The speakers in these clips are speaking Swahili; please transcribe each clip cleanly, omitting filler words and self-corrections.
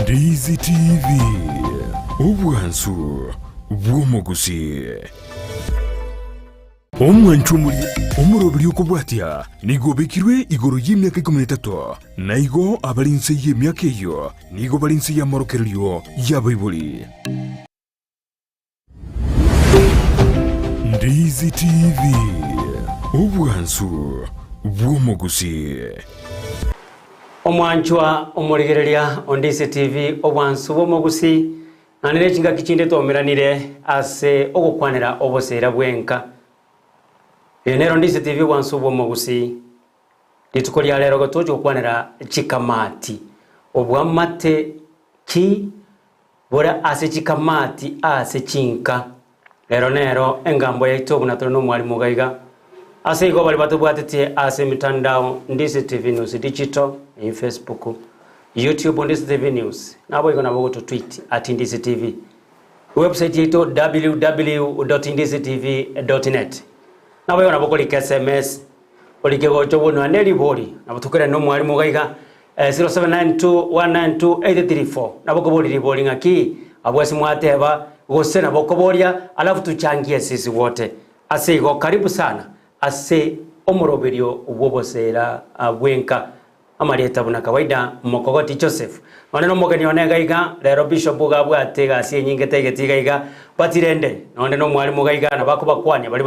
Ndizi TV obwansu bw'omugusi omwanchu omurobiri okubwatya nigobekirwe igoro y'emyaka 13 naigo abalinse y'emyaka eyo nigo balinse y'amorokereryo y'abaibuli. Ndizi TV obwansu bw'omugusi omwanchwa omurigereria Ndizi TV obwansu bw'omugusi nanire chinga kichinde tomeranire ase ogokwanira obosera bwenka enero Ndizi TV obwansu bw'omugusi litukolia lero gotojo kwanira chikamati obwamate ki bora ase chikamati ase chinka nero engambo yaito bunatoro no mwalimu gaiga ase igo bali batubwatete ase mitandao Ndizi TV News digital in Facebook, YouTube Ndizi TV News nabo iko nabo to tweet @Ndizi TV, website yetu www.ndizitv.net nabo iko nabo kuli SMS olike gocho bono aneli boli nabo tukere no mwalimu gaiga 0792192834 nabo ko boli boli ngaki abwesi mwateba gose nabo ko bolia alafu tuchangie sisi wote ase igo karibu sana ase omoroberio ubwobosera bwenka amalieta buna kawaida mokogoti Joseph none mogeni onega iga lero bishop gabwate gasi nyinge tegetiga iga batirende none no mwalimu gaiga na bako bakwanya bali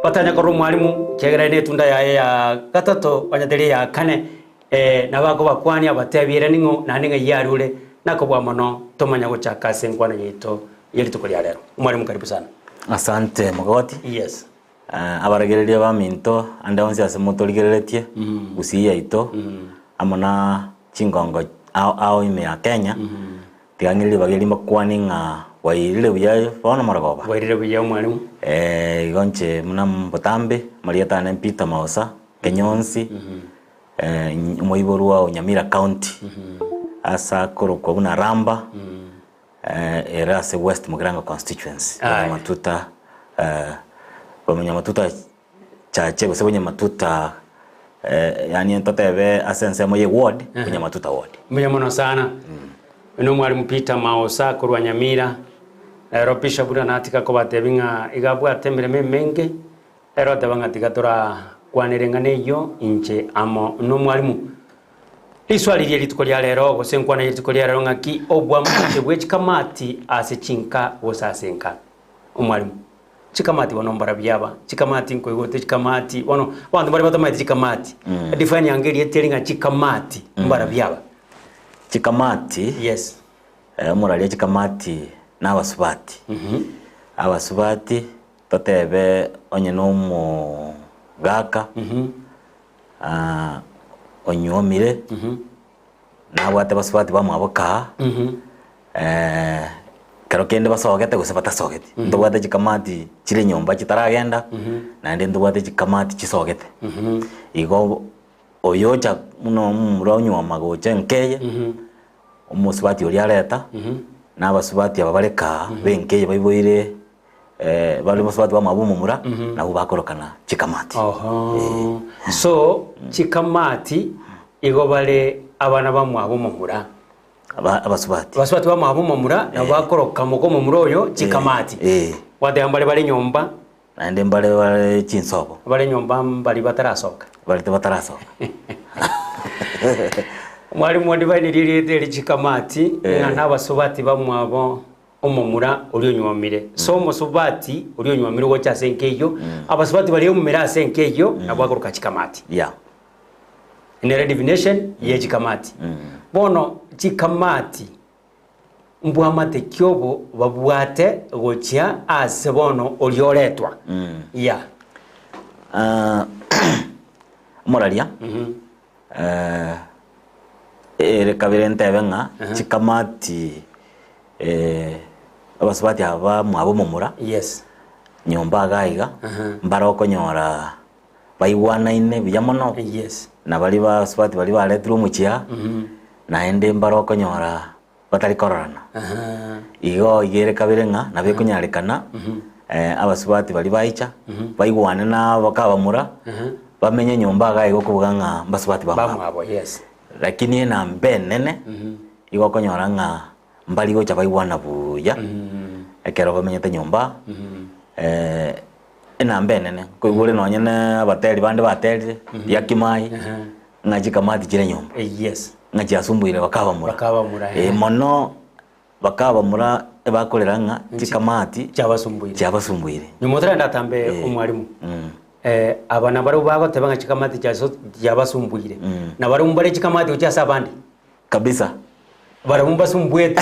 batanya ko mwalimu kegerane tunda ya gatatu banyateri ya kane na bako bakwanya batebire ningo naninga yarure nako bwa mono tomanya guchaka senkwana yito yeli tukolia lero mwalimu karibu sana. Asante mogoti. Yes. Abaragereria ba minto anda onse ase motorigereretie gusiya ito amana chingongo ao ime ya Kenya tigangirire bageri makwaninga wairire buya bona maragoba wairire buya mwalimu igonche muna Mbotambe Marieta na Peter Maosa Kenyonsi moiborwa Nyamira County asa koroko buna Ramba era se West Mugirango constituency matuta bamenya matuta chache gusebonye matuta yani entotebe asense moye ward kwenye matuta ward menya mono sana no mwalimu Peter Maosa kurwa Nyamira ropisha bura natika ko batebinga igabwa tembere menge ero tabanga tigatora kwanirengane yo inche amo no mwalimu liswali lye litukolia lero gosenkwana litukolia lero ngaki obwa mute bwechikamati ase chinka wosasenka omwalimu chikamati wanombara byaba chikamati nkoigote chikamati wano bantu bari batamaite chikamati define yangeri etelinga chikamati mbara byaba chikamati. Yes. Muralia chikamati na abasubati abasubati totebe onye no mu gaka onyomire na bwate basubati bamwaboka karo kende basogete gose batasogete ndobwate chikamati chire nyomba chitaragenda na ndi ndobwate chikamati chisogete igo oyocha muno muronyo magoche nkeye umusubati uri areta na basubati ababareka benkeye bayiboire bali musubati bamabumumura na ubakorokana chikamati. So chikamati igo bale abana bamwabumumura abasubati bamwabumumura na bakoroka mukomo muroyo chikamati wade ambale bali nyomba nande mbale chinsobo bali nyomba bali batarasoka mwalimu wandibani liri chikamati na abasubati bamwabo omumura uri onywomire so omusubati uri onywomire gocha senkeyo abasubati bali omumira senkeyo na bakoroka chikamati in a divination ye chikamati bono chikamati mbwamate kyobo babwate gocha ase bono orioretwa moralia kabire ntebenga chikamati abasubati aba mwabo mumura nyomba gaiga mbaroko nyora baiwanaine biyamono na bali basubati bali baletru muchia na ende mbaroko nyora batari korana igo igere kabirenga na bekunyarekana abasubati bali baicha baiwane na bakabamura bamenye nyomba gaigo kubuganga basubati bamwabo yes lakini na mbenene igo konyora ng'a mbali gocha baigwana buya ekero bamenyete nyomba enamba enene koigure nonyene abateri bande baterire ya kimai ng'achi kamati chire nyomba Yes. ng'achi asumbuire bakabamura Bakabamura, mono bakabamura ebakorera ng'a chikamati cyabasumbuire nyumotera ndatambe umwarimu abana bari bagoteba ng'a chikamati cyabasumbuire na bari mumbare chikamati cyasa abandi kabisa barabumba sumbwete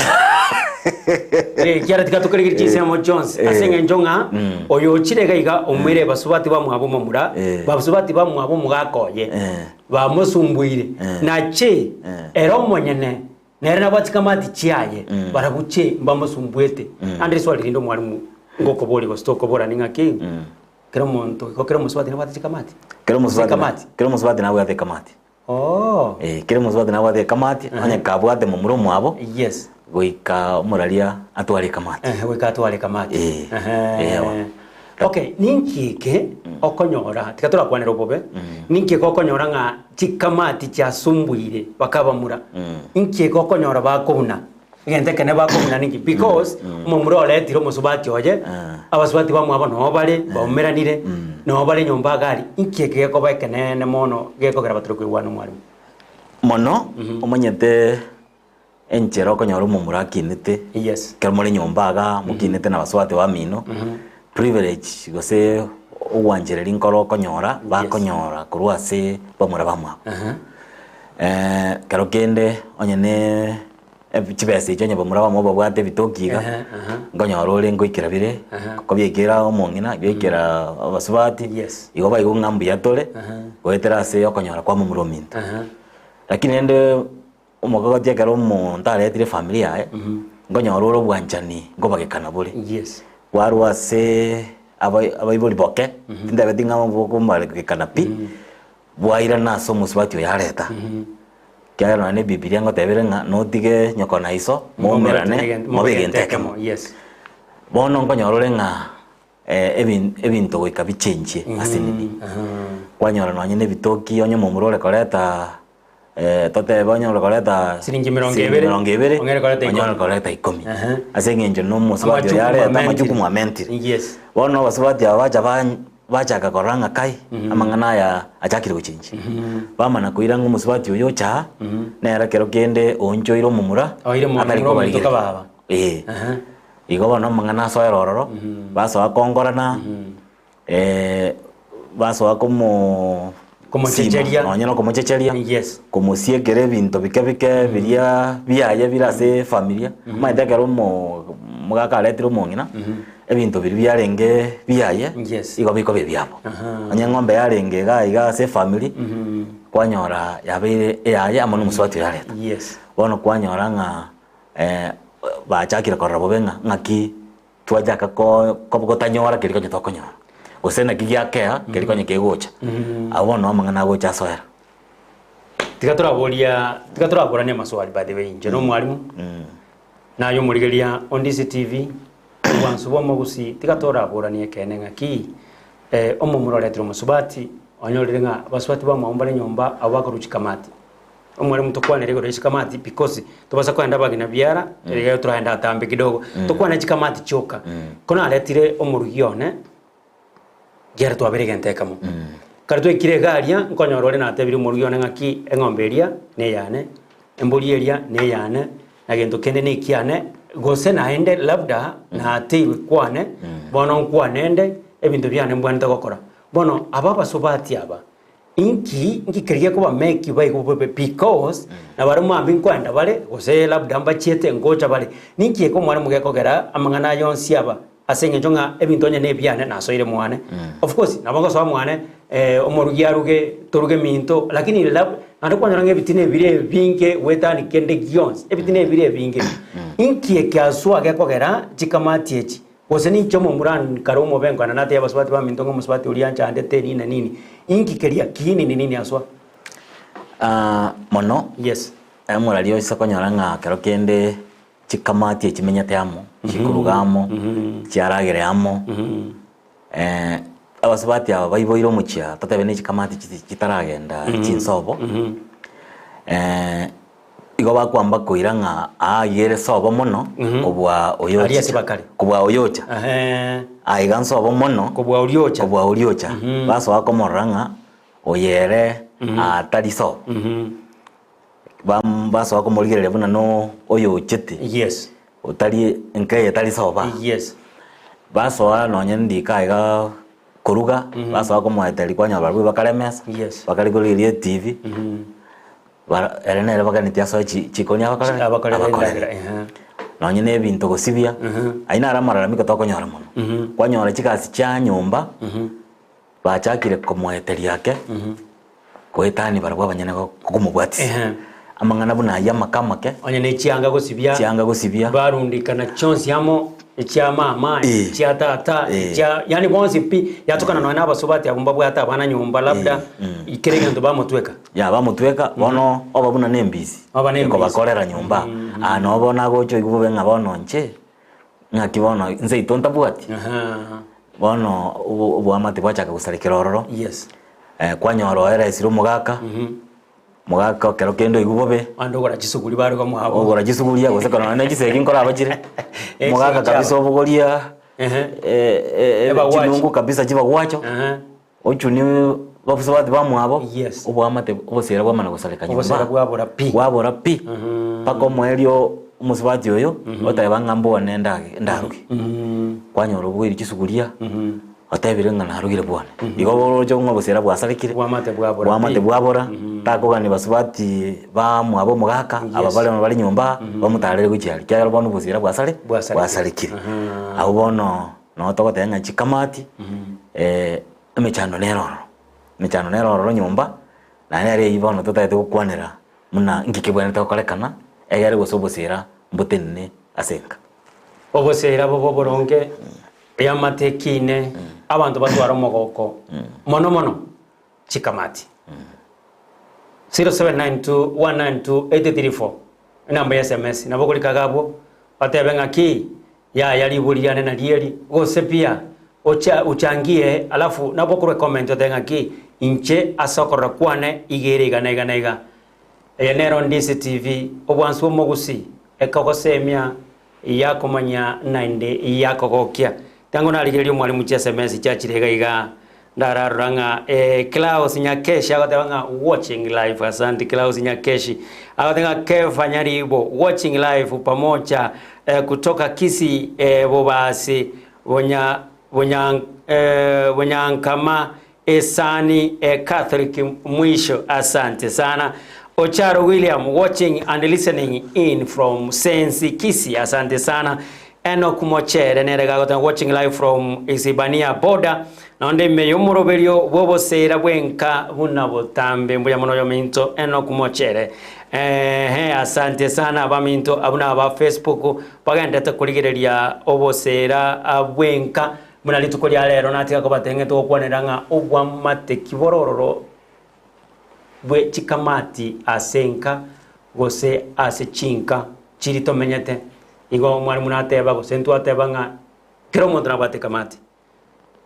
kiara tikatukarigiri chisemo Jones asenga njonga oyo chirega iga omwire basubati bamwabo mamura basubati bamwabo mugakoye bamusumbuire nache ero monyene nere nabatikamati chiaye barabuche bamusumbwete ande swali rindo mwarimu ngoko boli go stoko bora ninga ki kero monto ko kero musubati nabatikamati kero musubati nawe ate kamati kero musubati nawe ate kamati anya kabwate mu muromo abo yes goika omuraria atware kamati goika atware kamati okay ninkike okonyora tikatura kwanera obobe ninkike okonyora nga chikamati cyasumbuire bakabamura ninkike okonyora bakobuna ngente kene bakobuna ninki because umumuro oletiro musubati oje abasubati bamwabo no bale baumeranire no bale nyomba gari ninkike ko bakenene mono gekogera baturu kwigwana mwarimu mono omanyete enchero okonyora omumuro akinete yes kero muri nyombaga mukinete na basubati bamino privilege gose owanjereri nkoro okonyora bakonyora kurwase bamura bamwa kero kende onyene chibese icho nya bamura bamwa babwate bitokiga ngonyora ore ngoikira bire ko byekera omongina byekera abasubati igo bayigo ngambu yatole goetera se okonyora kwa mumuro minto lakini ende omogogoti ekero omonto aretire familia ngonyora ore obwanchani ngobagekana bure warwase abaibori boke tinda betinga maboko marekana pi bwaira naso musubati yareta kaya nane bibilia ngotebere nga notige nyoko naiso momerane mobegentekemo bono nkonyorore nga ebinto goika bichenje asinini kwanyora nanye bitoki onye momurore koreta tote banyora koreta siringi 200 ongera koreta 10 asengenje no musubati yareta majukumu amentire bono basubati bachaga koranga kai amangana ya achakire guchinji bamana kuira ngo musubati uyo cha nera kero kende onjoiro mumura atari ko bari baba igo bono mangana so erororo baso akongorana baso akomo como checheria no como checheria como siekere binto bikebike biria biaye birase familia maite kero mugaka letiro mongina ebinto biri byarenge biaye igo biko bibyabo anya ngombe yarenge iga se family kwanyora yabire yaye amono muswati yareta bono kwanyora nga bachakira korabo benga ngaki twajaka ko gotanyora kiriko nyitokonyora osena kigyakea kiriko nyikegocha abono amangana gocha soera tikaturaborania maswali by the way nje no mwarimu nayo murigeria on this TV wansu bo mogusi tikatoraborania kene ngaki omumuro letro musubati onyorire nga basubati ba mwombare nyomba abakoruchi kamati omwarimu tokwane rego rechi kamati because tubasa kwenda bagina byara rego turaenda tambe kidogo tokwane chikamati choka kona letire omurugione gera twabere gentekamo karto ikire garia nkonyorore na tebiri omurugione ngaki engomberia ne yane embolieria ne yane na gento kende ne kiane gose naende labda na tiwe kwane bono nkwanende ebintu byane mbwanda gokora bono ababa sobati aba inki kiriye kuba make by because na bari mwambi nkwanda bale gose labda mbachiete ngocha bale ninki ko mwana mugekogera amangana yonsi aba asenge njonga ebintu onye nebyane nasoire mwane of course nabango so mwane omorugiaruge toruge minto lakini labda andokwanya nge bitine bire binge wetani kende gions ebitine bire binge inki ekaswa gekogera chikamati echi gose ni chomo muran karomo bengo na nate abaswati ba mintongo muswati uliancha andete nini na nini inki keria kini ni nini aswa mono amurario isakonyora nga kero kende chikamati echimenyate amo chikurugamo chiaragere amo abasubati aba baiboiro muchia tatebe ne chikamati chitaragenda chinsobo igo bakwamba koiranga yere sobo mono obwa oyocha Ariasi bakari. kubwa oyocha aiga sobo mono Kubwa uriocha. baso bakomoranga oyere atari so baso bakomorigerere buna no oyochete Yes. utari nke etari soba Yes. baso nonye ndika aiga koruga baso bakomweteri kwanya barwe bakaremesa Yes. bakarigoririe TV erenere baganitia so chikonia Abakorera. nonye ne bintu gosibia aina aramararamiko tokonyora mono kwanyora chikasi cha nyumba bachakire komweteri yake koetani barwa banyene kokumubwati amangana buna ya makamake Onye ne chianga gosibia barundikana chonsi amo echa mama echa tata echa yani bonsi pi yatokana no n'abasubati abumba bwata bana nyumba labda ikerege ndo bamutweka bono oba buna nembisi ko bakorera nyumba no bona gocho igubube ngabono nche ngakibono nze itonta bwati bono ubwamate bwachaka gusarikira ororo yes kwanyoro era isiro mugaka mugaka kero kendo igubube andogora chisuguri bari ko muhabo ogora chisuguri yagose kana na gisegi nkora abakire mugaka kabisa obugoria chinungu kabisa chiba gwacho ochuni bafusabati bamwabo ubwamate obosera bwamana gusarika nyumba obosera bwabora pi pako mwerio umusabati oyo otayeba ngambo nenda ndaruki kwanyoro bwiri chisuguria otayebire ngana harugire bwana igo cyo ngobosera bwasarikire bwamate bwabora takogani basubati bamwabo mugaka ababale bali nyumba bamutarere gucyari cyaro bono bosera bwasarikire abo bono no togotenga chikamati emechano neroro nyumba na nere ibono totayete gukwanira muna ngikibwene tokorekana egere gosobosera mbotenne asenka obosera boboronge yamatekine abantu batwara omogoko mono chikamati 0792192834 namba ya SMS nabo kuri kagabo batebenga ki yali buriane na lieri gose pia uchangie alafu nabo kuri comment otenga ki inche asokora kwane igere iganega enero ndisi TV obwansu omogusi ekogosemia yakomanya nainde yakogokia tango naligerio mwalimu cha SMS cha chirega iga ndararanga Klaus Nyakeshi agatanga watching live. Asante Klaus Nyakeshi agatanga Kefa Nyaribo watching live pamoja kutoka Kisi Bobasi Bonyankama Esani Catholic mwisho. Asante sana Ocharo William watching and listening in from Sensi Kisi. Asante sana Enoch Mochere nerega watching live from Isibania border nonde meyomoroberio bobosera bwenka buna botambe mbuya mono yo minto Enoch Mochere asante sana abaminto abuna aba Facebook bagenda takuligereria obosera abwenka muna litukolia lero natika ko batenge to kwoneranga obwa mate kiborororo bwe chikamati asenka gose asechinka chirito menyete igo mwalimu nateba gosentu ateba nga kero muntu nabate kamati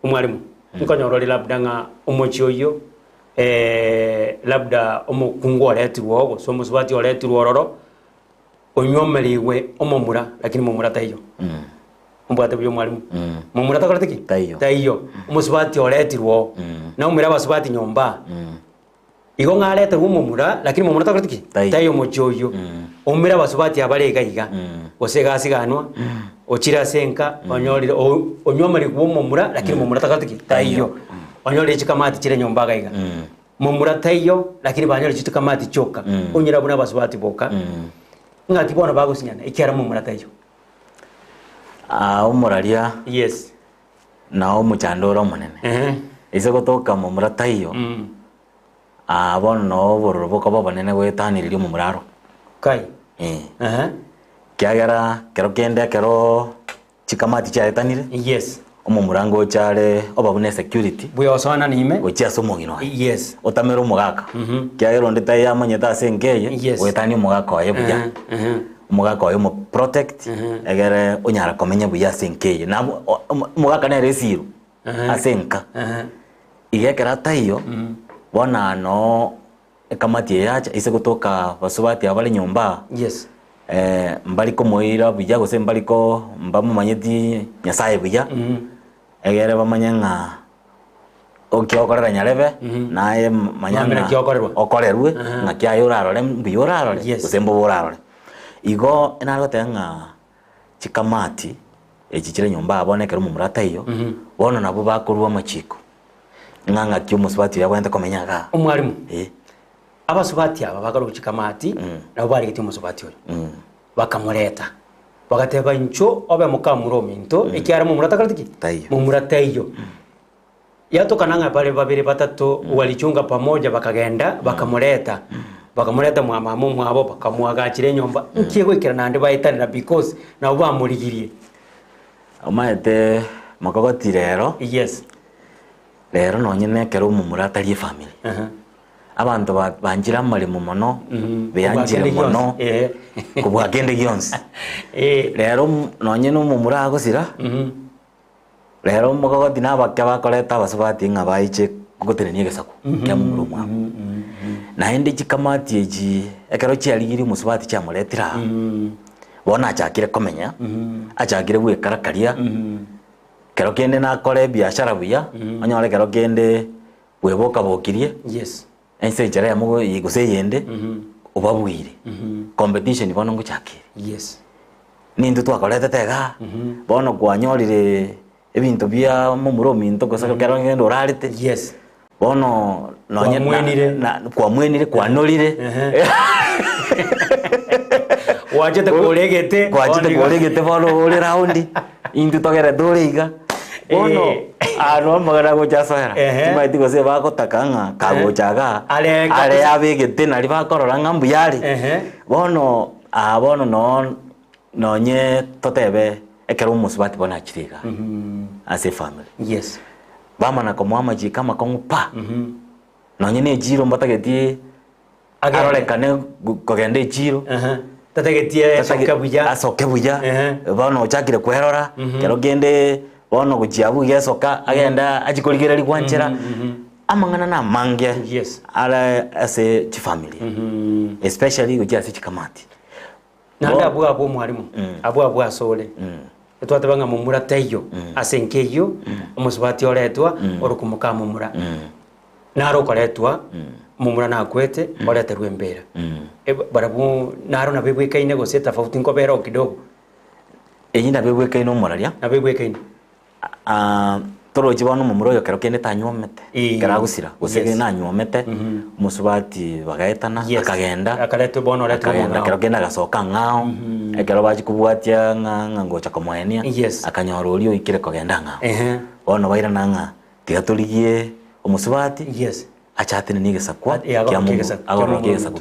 umwalimu nkonyorori labda nga umochi oyo labda omukungu oletirwo ogo so musubati oletirwo ororo onyomeriwe omomura lakini momura tayo mbwate byo mwalimu momura takoretiki tayo umusubati oletirwo na umira basubati nyomba igo ngalete umomura lakini momura takoretiki tayo mochoyo umira basubati abarega iga osega siganwa ochira senka onyorire onyomari kuomomura lakini momura takoretiki tayo onyorire chikamati chire nyomba gaiga momura tayo lakini banyorire chikamati choka onyira buna basubati boka ngati bona bagosinyana ikera momura tayo omuraria yes na omuchandoro munene ise gotoka momura tayo bono no bororo bokoba banene gwetaniririo momuraro kai kiagera kero kende kero chikamati chaetanire yes omumurango chare obabune security buyosana nime gochia somongino yes otamero mugaka kiagero ndita ya manyeta sengeye wetani mugaka oye buya mugaka oye mo protect egere onyara komenya buya sengeye na mugaka na resiro asenka igekera tayo bona no kamati yacha ise gutoka basubati abali nyumba Yes. mbaliko moira buya gose mbaliko mbamumanyeti nyasaye buya egere bamanyanga okiokorera nyarebe naye manyanga okorerwe ngakia yorarore mbiyorarore gose mborarore igo enarotenga chikamati echichire nyumba abonekera mu murata iyo bono nabo bakorwa machiko nganga kyo musubati yabwente komenyaga umwarimu abasubati aba bagaruka chikamati nabo bari giti musubati oyo bakamureta bagateba incho obe mukamuro minto ikiara mu murata karatiki mu murata iyo yatokananga pale babiri batatu walichunga pamoja bakagenda bakamureta mwamamu mwabo bakamwagakire nyumba nkiego ikira nande bayitanira because nabo bamurigirie omaete makogoti rero yes rero nonyene kero mu murata rie family abantu banjira marimo mono beyanjire mono kubwagende gyonse rero nonyene mu murago sira rero makogoti nabakya bakoreta abasubati nga bayiche guterenie gesaku kya mu murumwa na ende chikamati eji ekero chiarigiri musubati kya muretira bona achakire komenya achakire bwekarakaria kero kende nakore biashara buya onyore kero kende bweboka bokirie yes ense jara yamugo yiguse yende ubabwire competition bono nguchakire yes nindu twakorete tega bono kwanyorire ebintu bya mu murominto gosaka kero ngendo orarite yes bono nonye kwa mwenire kwanorire wachete kuregete bono ore raundi indu togere doriga bono aro magara go jasoera timaiti gose bagotakanga kagochaga ale abegete nari bakorora ngambu yari bono bono nonye totebe ekero musubati bona achiriga as a family yes bamana komwama jikama kongupa nonye ne jiro mbatageti arorekane kogende jiro tategetie asoke buya bono chakire kwerora kero gende bono gujiabu yesoka agenda ajikorigera ligwanchera amangana na mange yes ala as a family especially gujasi chikamati nanda abu mwarimu abu asole twatebanga mu murata iyo asenkeyo umusubati oretwa orukumuka mu mura naro koretwa mu mura nakwete oreterwe mbera barabu naro na bebwekaine gose tofauti nkobera kidogo eyinda bebwekaine umuraria na bebwekaine toro jibano mu muro yo kero kende tanyomete karagusira gusege na nyomete musubati bagaetana akagenda akaretwe bono oretwa akagenda kero kende gasoka ngao ekero baji kubwatia nga ngocha komwenia akanyorolio ikire kogenda nga bono baira nanga tigaturigie umusubati achatene nigesakwa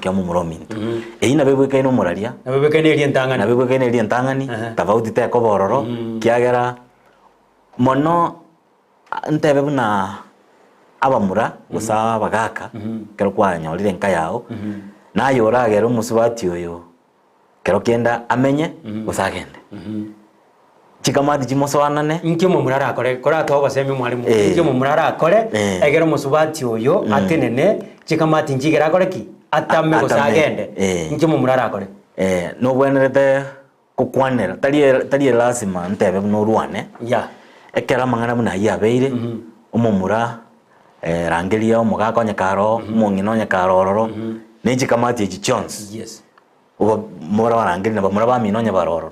kya mu murominto eyina bebwekaine umuraria na bebwekaine eri entangani tofauti teko bororo kiagera mono ntebe buna abamura gusa bagaka kero kwanyorire nka yao nayo oragera umusubati oyo kero kenda amenye gusagende chikamati chimosoanane nkyo mu murara akore kora to basemi mwalimu nkyo mu murara akore egera umusubati oyo atenene chikamati njigera akore ki atame gusagende nkyo mu murara akore no bwenerete kukwanera tali lazima ntebe no ruane ekera mangana buna yabeire umumura rangeria umugaka nyakaro mungino nyakarororo neji kamati eji chons uba mura barangeri na bamura baminonya barororo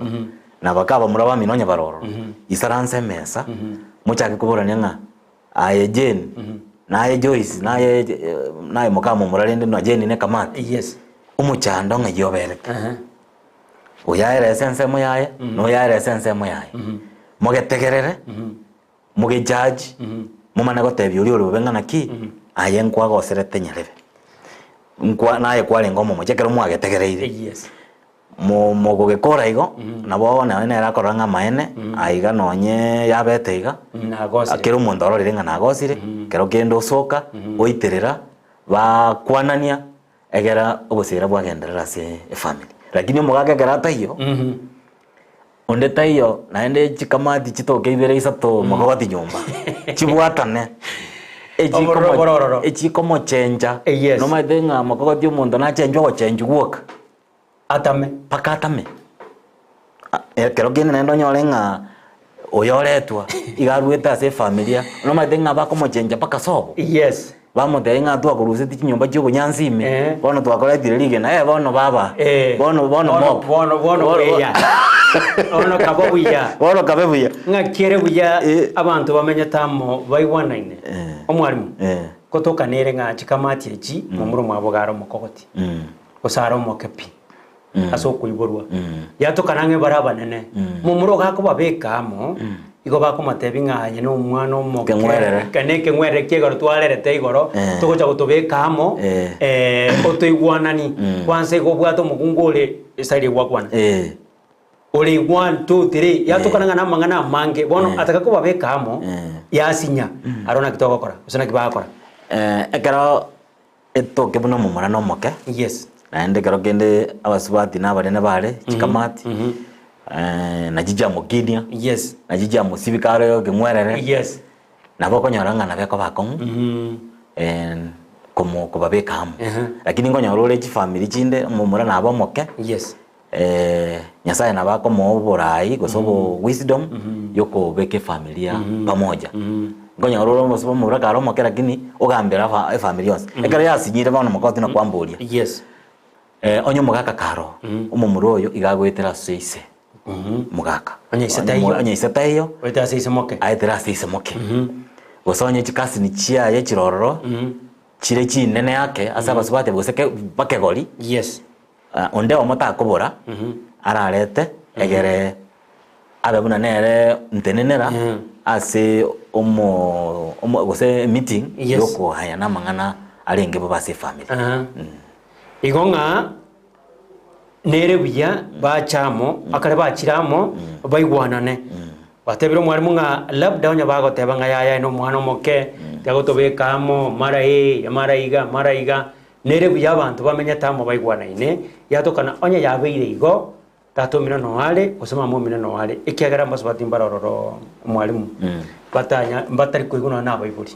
na bakaba mura baminonya barororo isaranse mesa muchake kuburanya nga aye Jane naye Joyce naye mukama murarende no Jane ne kamati umuchando nga yobereka uyaire sense moyaye no yaire sense moyaye mugetegerere muge judge mumana gotebya uri rubengana ki aye nkwa goserete nyarebe nkwa naye kwale ngomo mujekero mwagetegereire mo gugekora igo nabo na era koranga maene aiga nonye yabeteiga akero mundoro rirenga nagosire kero kendo soka oiterera bakwanania egera obusira bwagenderera se family lakini mugage garata hiyo onde tayo naende chikamati chitoke ibere isato magawati nyumba chibwatane echikomo chenja Yes. no maite nga makogoti omonto na chenjwa go chenju gwoka atame paka atame kero kene nendo nyore nga oyoretwa igarwete ase familia no maite nga bakomo chenja paka sobo yes bamoteye nga twakorusete chinyomba chio kunyansime bono twakoretire rigena bono baba bono mop bono ya ono kabo buya bono kabe buya nga kere buya abantu bamenya tamo baigwanaine omwarimu kotokanire nga chikamati echi mumuro mwabogaro mukogoti osaro mokepi aso kuiborwa yatokanange baraba nene mumuro gako babekamo igo bakomatebi ng'anye no omwana omoke kaneke ng'werere kiegoro twarerete igoro togocha gotobekamo otoigwanani kwansa igo obwate omokungu ore esaire gwakwana ore 1 2 3 yatokananga na mang'ana amange bono ataka ko babekamo yasinya arona kitogokora usana kibakora ekero etoke buno mumura no moke yes naende kero kende abasubati n'abarene bare chikamati na jija mukinia yes na jija musibikaro yo kemwerere yes nabo konyoranga na beko bakon como kubabekamo lakini ngonyorore chi family chinde mumura nabo moke yes nyasaye na bako mo borai gosobo wisdom yoko beke familia pamoja ngonyorore mosobo mumura karo moke lakini ogambera family yose ekara yasinyire bano makoti na kwamburia yes onyo mugaka karo umumuro oyo igagwetera seise mugaka onye isetayo weta seise moke aitera seise moke gosonye chikasi ni chia ye chirororo chire chinene yake asa basubate boseke bakegori yes onde omota akobora ararete egere ababuna nere ntenenera ase omo gose meeting yoko haya na mangana arenge bo base family igonga nere buya bachamo akare bachiramo baigwanane batebiro mwarimu nga labda onya bagoteba nga yaya no mwana moke yagotobekamo maraiga nere buya abantu bamenya tamo baigwanaine yatokana onya yabeire igo tatomira no hale osema momira no hale ikiagara mbasubati mbarororo mwarimu batanya mbatari kuiguna na baiburi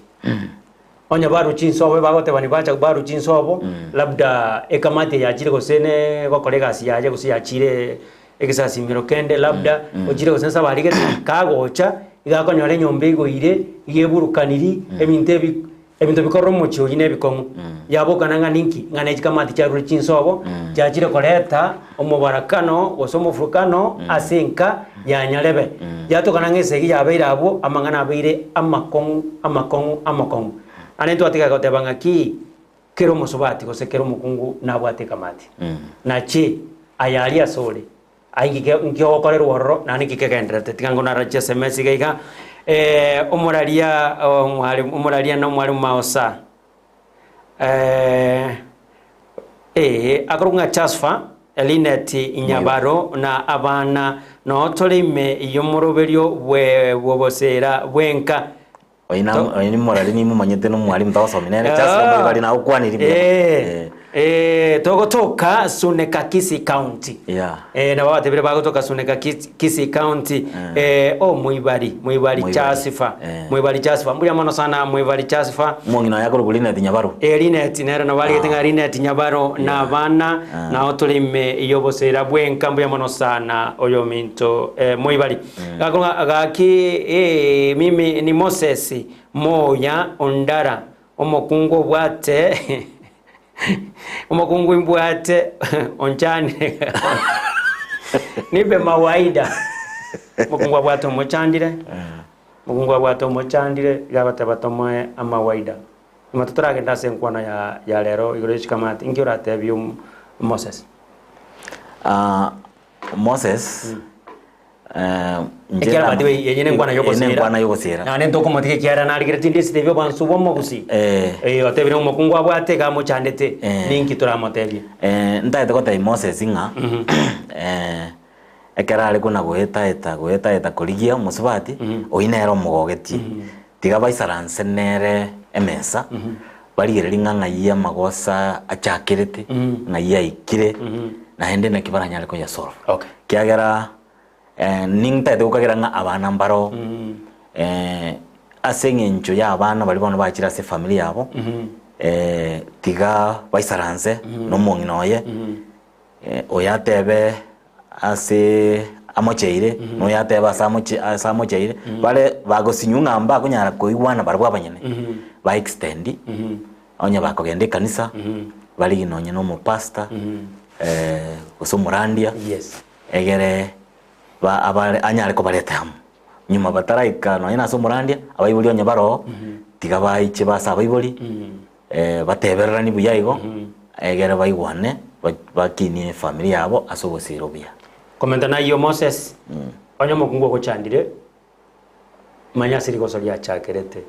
onya baru chinsobo bagoteba ni bacha baru chinsobo labda ekamati yachire gosene bakolega siyaje gosiyachire ekisasi miro kende labda ojire gosene sabarige kagocha igakonyore nyombe igoire igeburukaniri ebintu bikorro mocho yine bikongo yabokananga ninki ngane chikamati cha ruri chinsobo jachire koleta omubarakano osomufurukano asenka yanyarebe yatokananga esegi yabeira abo amangana abeire amakongu anento atika gotebanga ki kero musubati gose kero mukungu nabwate kamati nachi ayali asole aingike nkyo korero woro nani kikegendera tikango na racha SMS gaiga umuralia no mwali maosa akurunga chasfa elineti inyabaro na abana no tolime yomuroberio bwobosera bwenka oyina morali ni mumanyete no mwali mutawasominene chasfa bali na ukwaniri togotoka Suneka Kisii County na babatebire bagotoka Suneka Kisii County muibali chasifa mbuli mono sana muibali chasifa mongina yako ruline tinyabaro linet nera no bali getinga linet nyabaro na bana na otulime iyobosera bwenka mbuli mono sana oyo minto muibali gaki mimi ni Moses Moya Ondara omokungo bwate umukungu imbwate onchane nibe mawaida mukungu bwate omochandire gabata batomoe amawaida matotora ndase nkwana ya lero igoro chikamati ingiora tebyo Moses njera badiwe yene nkwana yogosera na nento ko motike kiara na ligere tindi sitebyo bansubo mogusi otebire umukungu abwate ga mochandete ninki tora motebye ndaite ko tai Moses nga ekera ari kuna guheta kurigia musubati oinero mugogeti tiga baisaranse nere emesa barigere nganga ya magosa achakirete ngaya ikire na hende na kibaranya ko ya solve kiagera ningta de ukagira nga abana mbaro aseng'encho ya abana bari bono bachira ase familia yabo tiga baisaranse n'omong'ina oye oyatebe ase amocheire noyatebe ase amocheire bare bagosinywa ng'amba akonyara koigwana bari bwabanyene ba extendi onye bakogenda ekanisa bari ginonye n'omopasta gose omorandia egere anyare kobarete hamo nyuma bataraika nonye nase omorandia abaibori onye baro tiga baiche basa abaibori batebererani buya igo egere baigwane bakinie familia yabo ase obosiro buya komenta na iyo Moses onye omokungu ogochandire manyasi rigoso riachakerete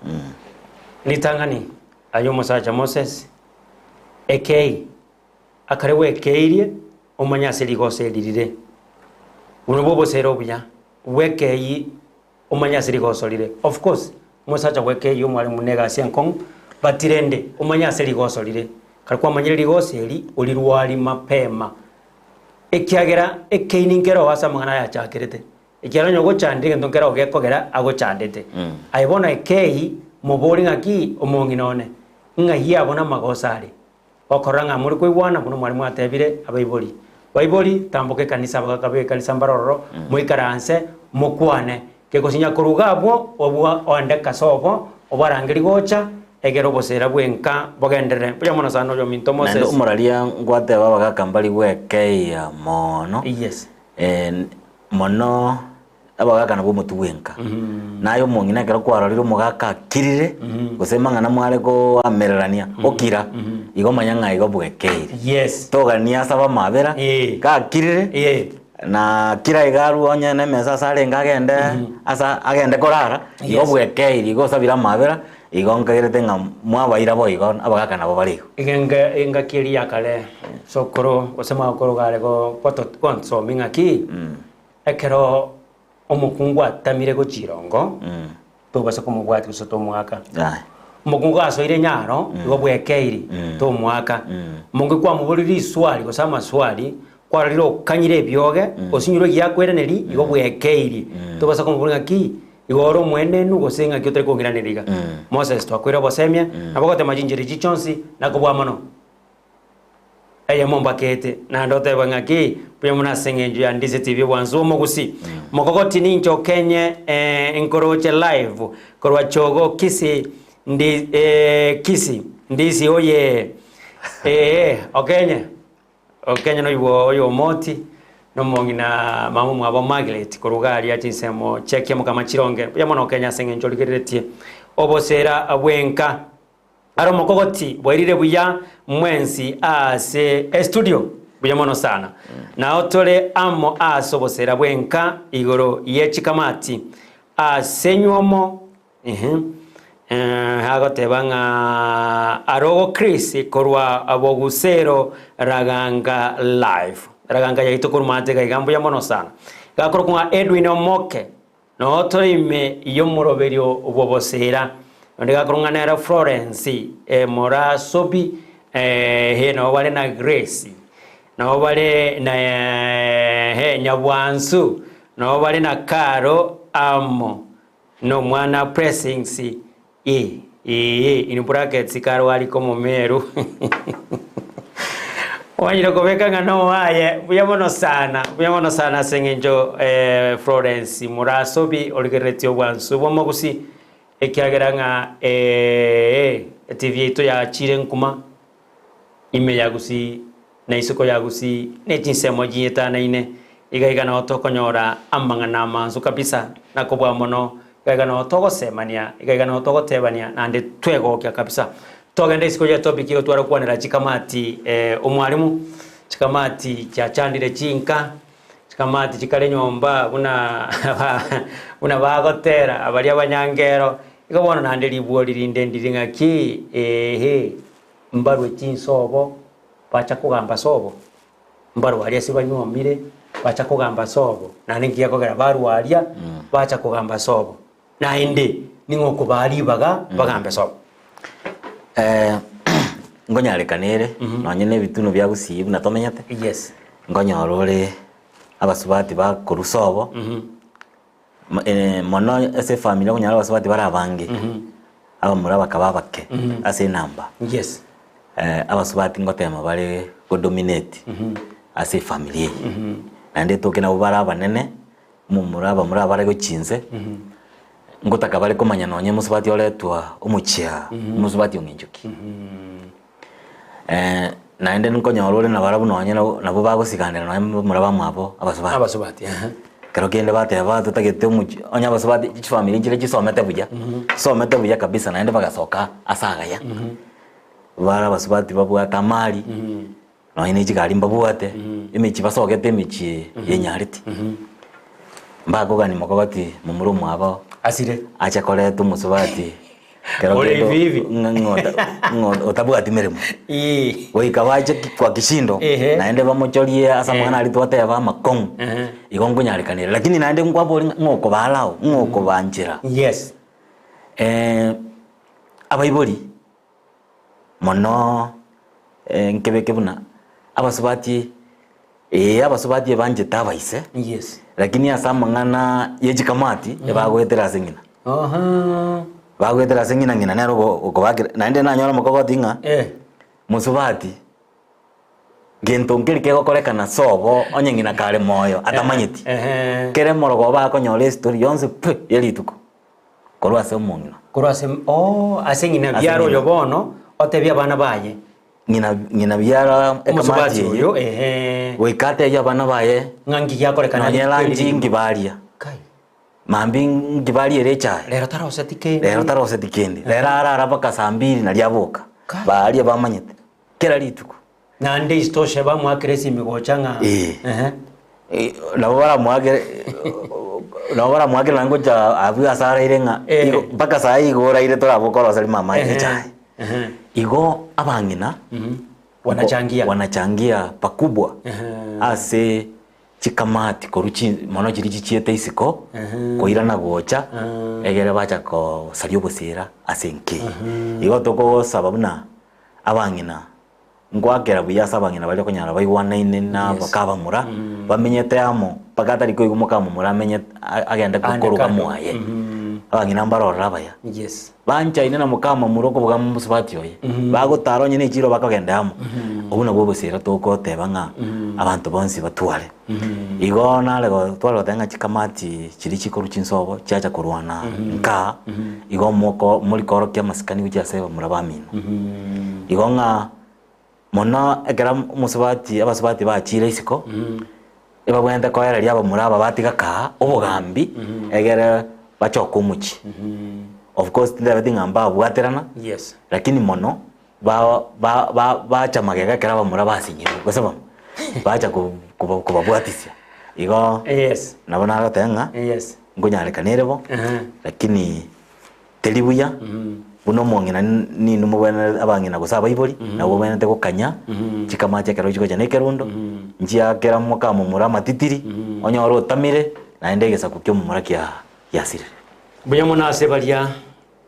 nitang'ani ayo omosacha Moses ekei akare wekeirie omanyasi rigoso eririre buno bobosero buya wekei omanyasi rigoso rire of course omosacha wekei omwalimu negasi enkong batirende omanyasi rigoso rire kari kwamanyire rigoso eri orirwari mapema ekiagera ekeiningero wasa mang'ana yachakerete ekiaro nyogochandire ngento nkera ogekogera agochandete aibona ekei mobori ng'aki omong'ina one ng'ai abona magosa are okorora ng'a muri koigwana buno mwarimu atebire abaibori baibori tamboke kanisa bagakabe kanisa mbarororo moikaranse mokwane kegosinya koruga abwo obwa onde kasobo obarangeri gocha egero obosera bwenka bogenderere buya mono sana oyo minto Moses nando omoraria ngwateba bagakambari gwekeia mono mono abagakana bomotu bwenka nayo omong'ina ekero kwarorire omogaka akirire gose mang'ana mware koamererania okira igo manya ng'a igo bwekeire togania ase abamabera gakirire na kira igaru onye nemesa ase arenge agende asa agende korara igo bwekeire igo osabire amabera igo nkagerete ng'a mwabaira bo igo abagaka nabo barigo engakiri yakare sokoro gose magokoro gare gonsomi ng'aki ekero omokungu atamire gochirongo tobasa komobwati gose tomwaka omokungu asoire nyaro igo bwekeiri tomwaka mongo kwamoboriri iswari gose amaswari kwarorire okanyire ebioge osinyire giakweraneri igo bwekeiri tobasa komobori ng'aki igo ore omwenenu gose ng'aki otari kong'eraneriga Moses twakwire obosemia nabogote majinjiri chichonsi nakobwa mono mombakete nando teba ng'aki buya muna seng'enjo ya Ndise TV bwanzu omogusi mokogoti nincho kenye nkoroche live korwa chogo kisi kisi ndisi oye okenye no ibo oyo moti no mongina mamu mwabo Margaret korugari achinsemo chekia mukama chironge buya mono Kenya seng'enjo ligeretie obosera abwenka aro mokogoti bwairire buya mwensi ase studio buya mono sana na otore amo asobosera bwenka igoro yechikamati asenywomo agoteba ng'a arogo Chris korwa abogusero raganga live raganga yaito kurumate gaigambo ya mono sana gakoro kwa Edwin Omoke no otore ime yomoroberio obobosera ndiga kurunganera Florence mora sobi no wale na Grace no wale na Nyabwansu no wale na Karo amo no mwana pressings in brackets Karo wali como meru wanyiro kobeka ngano waye buya mono sana seng'enjo Florence mora sobi oligeretio Bwansu bomogusi ekiagera ng'a TV ito ya chire nkuma ime yagusi na isoko yagusi nechinsemo jieta ine igaigana otokonyora amang'ana amanzu kabisa nakobwa mono igaigana otogosemania igaigana otogotebania nande twegokia kabisa togende isiko ya topic iyo twara kwanera chikamati omwalimu chikamati chachandire chinka chikamati chikale nyomba una bagotera abari abanyangero igo bono nande libwo lirinde ndiring'aki mbarwe chinsobo bacha kugamba sobo mbarwe aria sibanyomire bacha kugamba sobo nane ngiya kogera barwaria bacha kugamba sobo nainde ning'oko baribaga bagambe sobo ngonyarekanere nonye nebituno bya gusibu natomenyate ngonyora ore abasubati bakorusobo mono ase family kunyara basubati barabange aba muraba kababake ase namba yes abasubati ngotema bari go dominate ase family nande toke nabo baraba nene muraba bari go chinze ngotaka bari komanya nonye musubati oletwa umuchia musubati onginjuki naende nkonyolole na barabu nonye nabo bagusiganira nonye muraba mwabo abasubati kero kende bateba tutagete onya abasubati family njire kisomete buya somete buya kabisa naende bagasoka asagaya bara abasubati babwata mali nonye nijigari mbabwate imichi basogete imichi yenyariti mbagogani mokogoti mumuru mwabo asire acha kole tumusubati ole vivi ngoda otabwati meremo kawaje kwa kishindo naende bamochorie asa mwana alitwate ba makong igongo nyarikanira lakini naende ngwabo ngoko balao ngoko banjira yes abaibori mono nkebeke buna abasubati abasubati banje tabaise yes lakini asa mangana yejikamati bagwetera singina bagwetera singina ngina nero ukobakira naende nanyora mukogoti nga musubati gento ngirike gokorekana sobo onye ngina kare moyo atamanyiti kere morogo bakonyora story yonse yerituko korwase omongina korwase ase ngina byaro yobono otebya bana baye ngina byara ekamati yo wekate ya bana baye ngangi yakorekana nyelanji ngibaria kai mambi ngibali erecha lero tarosetikendi lero arara baka saa 2 na lyaboka bali bamanyete kera lituko nande istoshe bamwakiresi migochanga nabara mwagere nango cha abu asara irenga baka saa igora ire torabokora sali mama echa igo abangina wanachangia pakubwa ase chikamati koruchi mono chiri chiete isiko koira na gocha egere bacha ko sario bosera asenke igo toko sababuna abangina ngwakera buya sabangina bali konyara baigwana ine na bakaba mura bamenyete amo pakatari ko igumoka mu mura amenye agenda kukoruka muaye abangina mbarora baya yes bancha ine na mukama muroko bugam musubati oye bagotaro nyine chiro bakagenda amo obuna bwo bosera toko tebanga abantu bonsi batwale igo nalego twalo tenga chikamati chiri chikoru chinsobo chacha kurwana nka igo moko muri koro kya maskani uja seba murabamino igo nga mona egera musubati abasubati bachire isiko eba bwenda koyera lyaba muraba batiga ka obugambi egera bachoko umuchi of course everything amba bwaterana yes lakini mono ba chamagega keraba muraba asinyiro gosaba bacha kubabwatisya igo yes nabona agatenga yes ngonyarekanirebo lakini telibuya buno mongina ni numubana abangina gusaba ibori nabo bene te gukanya chikamache kero chiko jane kerundo njia kera muka mumura matitiri onyoro tamire naende gesa kukyo mumura kya yasire buya mona se balia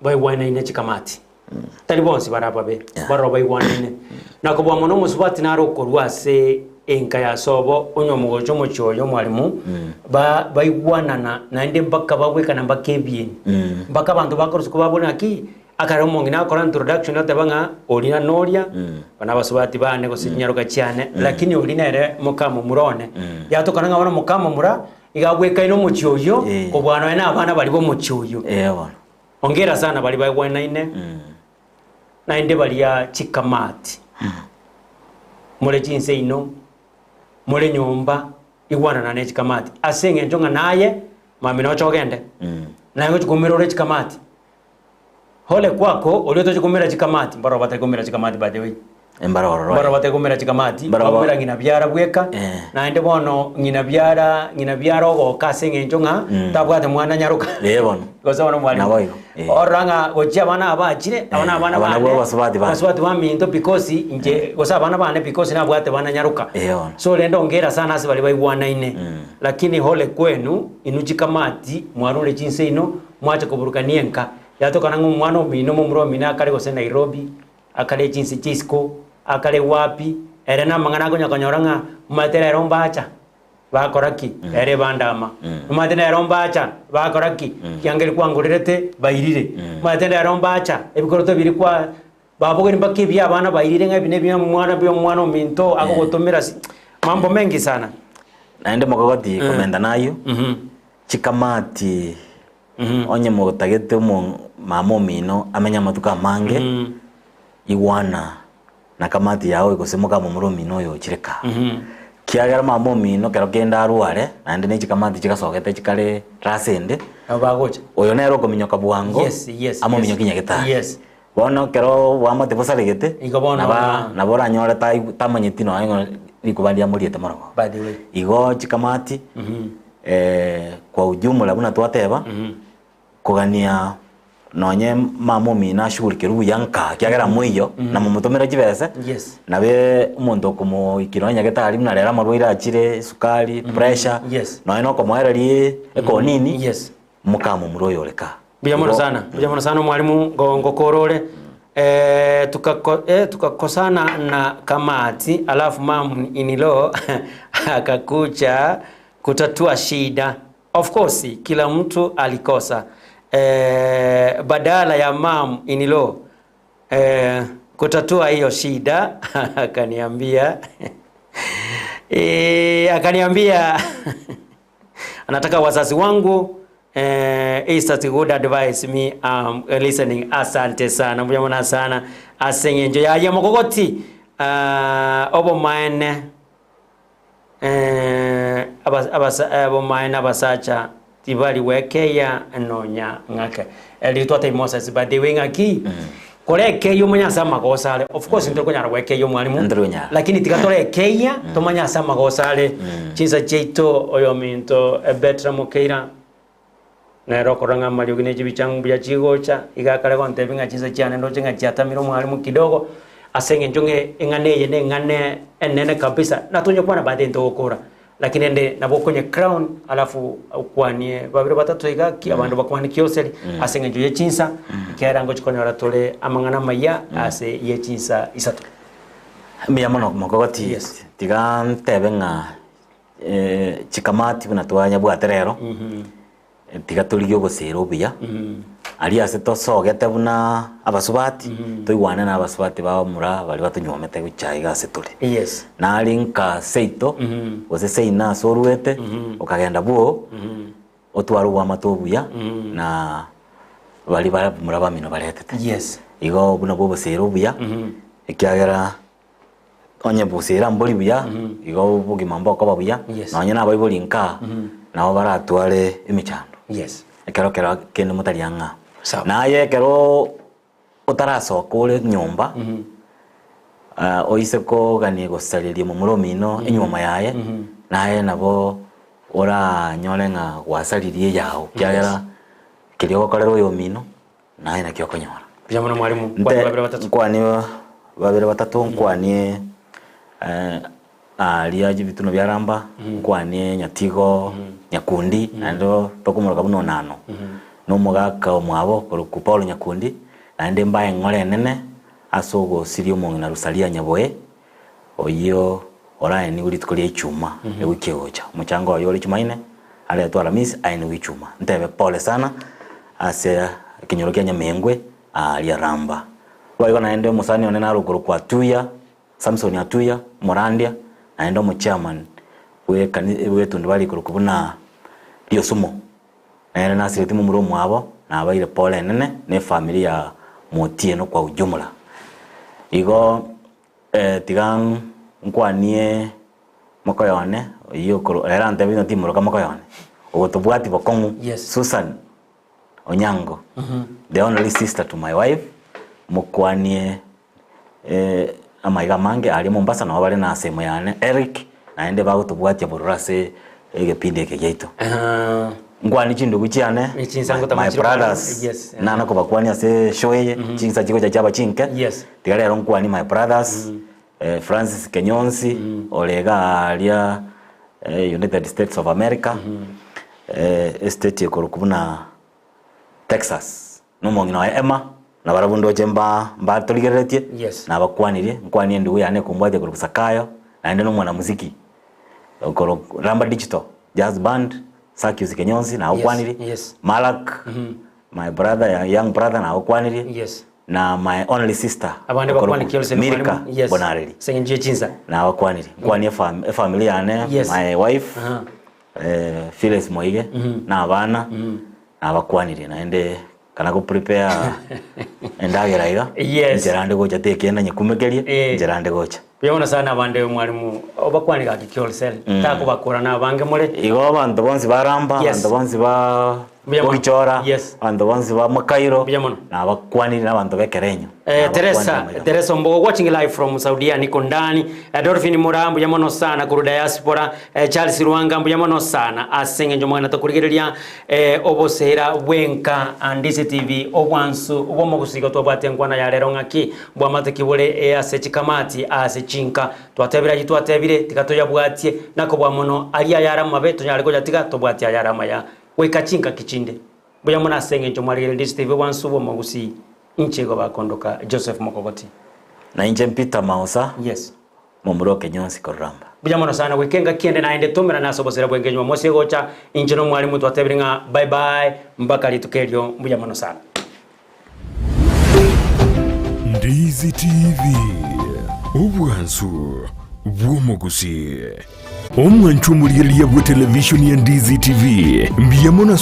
boy wana ine chikamati tali bonsi baraba be baro boy wana ine nakobwa mono musubati naro korwase enka ya sobo onyo mugocho mochoyo mwalimu baigwanana naende mpaka bagwekana mbakebye mpaka abantu bakorusuko babona ki akara mongina akora introduction atabanga olina noria bana basubati bane gosinyaruka cyane lakini olina ere mukamo murone yatokana ngabona mukamo mura igagweka ino mochoyo kobwana ena abana bali bo mochoyo bana ongera sana bali baigwana ine naende bali ya chikamati mure jinse ino mure nyumba igwana na ne chikamati asenge njonga naye mami no chogende nayo chikomero re chikamati hole kwako olioto chikomera chikamati mbaro batakomera chikamati by the way mbaro batakomera chikamati bamera ngina byara bweka naende bono ngina byara ogo kasenge njonga tabwate mwana nyaruka bono gosa bono mwali oranga gocha bana abachire abana basubati baminto because nje gosa bana bane because na bwate bana nyaruka so lendo ongera sana asi bali baigwana ine lakini hole kwenu inuchikamati mwarule chinse ino mwache kuburukanienka yatokana ngumwana omino mumuro mina akale gose Nairobi akale chinse chisco akale wapi erena mangana gonya konyoranga matera rombacha bakoraki ere bandama matenda yarombacha bakoraki kyangeri kwangurerete bairire matenda yarombacha ebikoroto biri kwa babogeri bakibi abana bairire ngabine bya mwana ominto agogotomera mambo mengi sana naende mogogoti komenda nayo chikamati onye mogotagete mama omino amenya matuka mange iwana na kamati yawe ikosemoka mu omino yo chireka kiagera mama omino kero kenda arware naende ne chikamati chikasogete chikare rasende abagocha oyo nero kominyoka bwango amo minyo kinyageta bono kero wamate bosaregete na bora nyore tamanyeti no ayo nikubandia muriete morogo by the way igo chikamati kwa ujumla buna twateba kugania nonye mama omino ashugurike ruyanka kiagera muiyo na mumutomera chibese nabe umuntu kumukiro nyageta muna rera marwaire achire sukari pressure no komoererie ekonini mukamu muroyo reka biyamona sana mwalimu ngokorore tukakosana na kamati alafu mamu inilo akakucha kutatua shida. Of course kila mtu alikosa badala ya mamu inilo kutatua hiyo shida akaniambia anataka wazazi wangu is that good advice me listening. Asante sana mjamona sana asengenjo ya mogogoti obo mine abo mine abasacha tibali wekeya nonya ngake elitwata Moses bade wengaki koleke yo manya sama gosale. Of course ndiko nyara weke yo mwalimu lakini tikatore keya to manya sama gosale chinsa cheito oyo minto betra mokeira nero koranga mario gine chibichang bya chigocha igakare konte binga chinsa cyane ndo chinga cyatamiro mwalimu kidogo asenge njonge engane ngane enene kabisa natunyo kwana bade ndo okora lakini ende nabokonye crown alafu ukwanie babiro batatu igaki abantu bakwani kioseli asenge njoye chinsa kera ngo chikonyora tole amangana maya ase ye chinsa isatu miyamono mogogoti tigan tebenga chikamati buna twanya bwaterero tigaturiyo gosero buya ali ase tosogete buna abasubati toigwana na abasubati ba mura bali batunyomete guchai gase tuli na linka seito ose seina soruete okagenda buo otwaru wa matobuya na bali bara mura bamino baretete igo buna bobo sero buya ekiagera onye busera mboli buya igo bugi mambo ko babuya nonye na bayiboli nka naho baratware imichando ekero kende mutarianga naye kero utarasoka uri nyumba oise ko gani gosaririe mu muromino enyuma yaye naye nabo ora nyolenga wasaririe yao kyagera kirio korero yo mino naye nakyo konyora byamona mwalimu babere batatu kwani aliaji bituno byaramba kwani nyatigo nyakundi ando tokumura buno nano no mugaka omwabo ku Paulo Nyakundi ande mbaye ngore nene asogo sirio mongina rusalia nyaboe oyo oraye ni uri tukuri ichuma ewikeocha muchango oyo uri chumaine ale atwara miss aine wichuma ntebe pole sana ase kinyorokia nyamengwe ali ramba wayo naende musani onena ruguru kwa tuya Samson atuya Morandia naende mu chairman we tundibali kurukubuna iyo sumo naende nasiriti mu muromo abo na abaire pole nene ne familia motie no kwa ujumla igo tigang nkwanie mokoyone iyo ko era ante bino timuro kama mokoyone ogotobwati bokongu Susan Onyango the only sister to my wife mukwanie amaiga mange ali Mombasa na wabale na semo yane Eric naende bagotobwati bororase egepinde kegeito ngwani chindu guchiane my brothers nana ko bakwani ase shoye chinsa chiko cha chaba chinke tigale ron kwani my brothers Francis Kenyonsi olega alia United States of America estate korukubuna Texas no mongino Emma na barabundo chemba mbatoligeretie na bakwanirie nkwani ndu yane kumbwaje kurusakayo naende no mwana muziki okoro Ramba Digital Jazz Band Sakius Kenyonzi na okwaniri. Yes. Malak my brother, young brother na okwaniri. Yes. Na my only sister abande bakwani kyolse Mirka yes. Bonariri Senje chinza na okwaniri kwani family ane. Yes. My wife Phyllis Moige na abana na bakwaniri naende kana go prepare endagera iga. Yes. Njerande gocha tekenda nyekumekerie njerande gocha Biyona sana abande mwalimu obakwani ka kyolse tako bakora na bange mole igo abantu bonzi baramba abantu bonzi ba Bogichora, yes. Abantu bonzi ba Makairo na abakwani na abantu bekerenyo. Teresa Mbogo watching live from Saudi niko ndani. Dolphin Murambu yamono sana kuru diaspora. Charles Ruanga mbu yamono sana asenge njo mwana tokurigereria obosera bwenka Ndise TV obwansu ubomo gusiga twabate nkwana ya rero ngaki bwa matekibule ase chikamati ase chinka twatebira yitwatebire tikatoya bwatie nako bwa mono ali ayara mabeto nyale koja tika tobwatia ayara maya weka chinka kichinde buya muna senge njo mwari Ndise TV wansubo mogusi inchego bakondoka Joseph Mokogoti na inje mpita mausa. Yes. Mumuro Kenyonzi koramba buya muna sana wekenga kiende naende tomera naso bosera bwengenywa mose gocha inje no mwari mutu atebringa bye bye mpaka litukelyo buya muna sana. Ndise TV obwansu bwomogusi omwanchu muri ya television ya Ndise TV mbiyamona